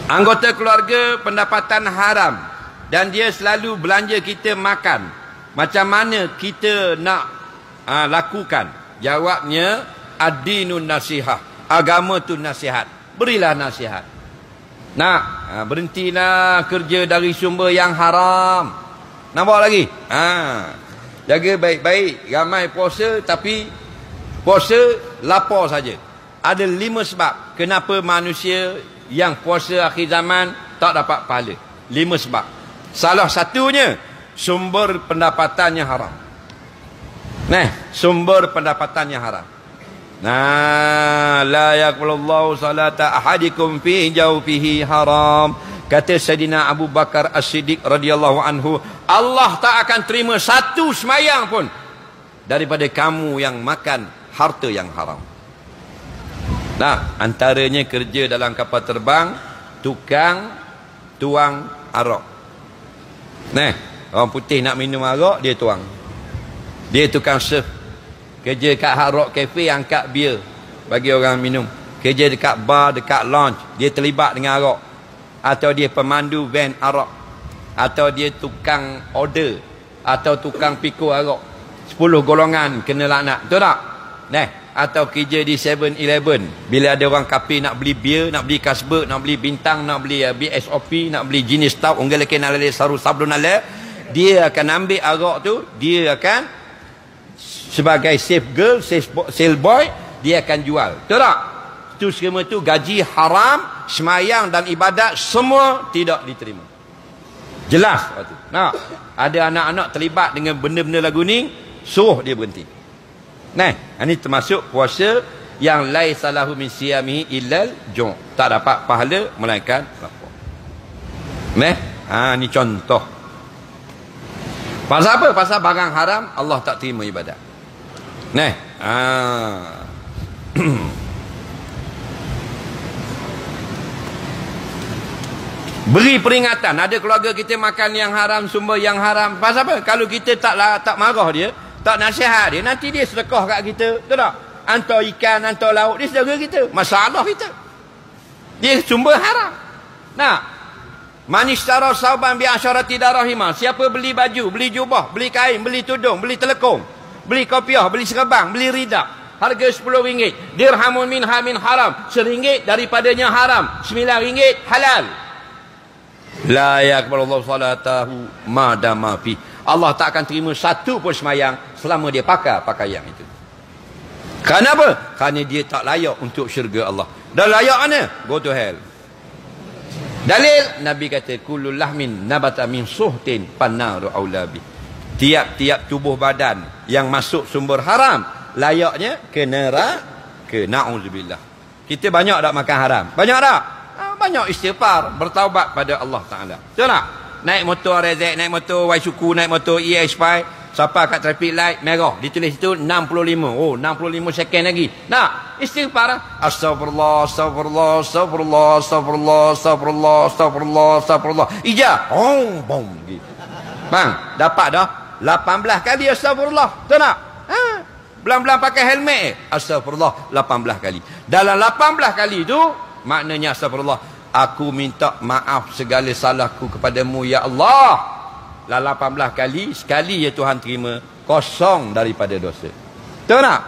Anggota keluarga pendapatan haram dan dia selalu belanja kita makan. Macam mana kita nak lakukan? Jawabnya, ad-dinun nasihah. Agama tu nasihat. Berilah nasihat. Nak berhentilah kerja dari sumber yang haram. Nampak lagi? Jaga baik-baik. Ramai puasa tapi puasa lapar saja. Ada 5 sebab kenapa manusia yang puasa akhir zaman tak dapat pahala. 5 sebab. Salah satunya sumber pendapatannya haram. Sumber pendapatannya haram. La yaqbalullahu salata ahadikum fi jawfihi haram. Kata Sayyidina Abu Bakar As-Siddiq radhiyallahu anhu, Allah tak akan terima satu semayang pun daripada kamu yang makan harta yang haram. Antaranya kerja dalam kapal terbang, tukang tuang arak. Orang putih nak minum arak, dia tuang. Dia tukang serve. Kerja kat Hard Rock Cafe, angkat bia bagi orang minum. Kerja dekat bar, dekat lounge, dia terlibat dengan arak. Atau dia pemandu van arak. Atau dia tukang order. Atau tukang pikul arak. 10 golongan kena laknat. Betul tak? Atau kerja di 7-Eleven. Bila ada orang kafe nak beli bia, nak beli Carlsberg, nak beli Bintang, nak beli BSOP, nak beli jenis stout, unggal lagi nak lalai saru sablon lalai, dia akan ambil arak tu, dia akan sebagai safe girl, sale boy, dia akan jual. Betul tak? Itu semua tu gaji haram, semayang dan ibadat semua tidak diterima. Jelas waktu. Ada anak-anak terlibat dengan benda-benda lagu ni, suruh dia berhenti. Ini termasuk puasa yang laisa lahu min siyamihi illal ju'. Tak dapat pahala melainkan lapar. Ni contoh. Pasal apa? Pasal barang haram Allah tak terima ibadat. Beri peringatan. Ada keluarga kita makan yang haram, sumber yang haram. Pasal apa? Kalau kita tak marah dia, tak nasihat dia, nanti dia sedekah kat kita. Betul tak? Hantar ikan, hantar lauk, dia sedekah kita. Masalah kita. Dia sumber haram. Manishtara sauban bi'asyarati darahima. Siapa beli baju, beli jubah, beli kain, beli tudung, beli telekung, beli kopiah, beli serebang, beli ridak, harga RM10. Dirhamun minha min haram. RM1 daripadanya haram. RM9 halal. La yaqbalullahu salatahu ma dama fi. Allah tak akan terima satu pun semayang selama dia pakai pakaian itu. Kenapa? Kerana dia tak layak untuk syurga Allah. Dan layak mana? Go to hell. Dalil, Nabi kata, kullu lahmin nabata min suhtin pannaru aulabi. Tiap-tiap tubuh badan yang masuk sumber haram, layaknya ke neraka. Na'udzubillah. Kita banyak tak makan haram? Banyak tak? Banyak istighfar, bertaubat pada Allah Ta'ala. Betul tak? Naik motor Rezek, naik motor Waisuku, naik motor EX5, siapa kat traffic light merah, ditulis itu 65. 65 second lagi. Istighfar. Astagfirullah, astagfirullah, astagfirullah, astagfirullah, astagfirullah, astagfirullah, astagfirullah. Ija. Bom. Bang, dapat dah 18 kali astagfirullah. Betul tak? Belang-belang pakai helmet. Astagfirullah 18 kali. Dalam 18 kali itu maknanya astagfirullah, aku minta maaf segala salahku kepadamu ya Allah. 18 kali, sekali ya Tuhan terima, kosong daripada dosa. Betul tak?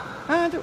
Tu.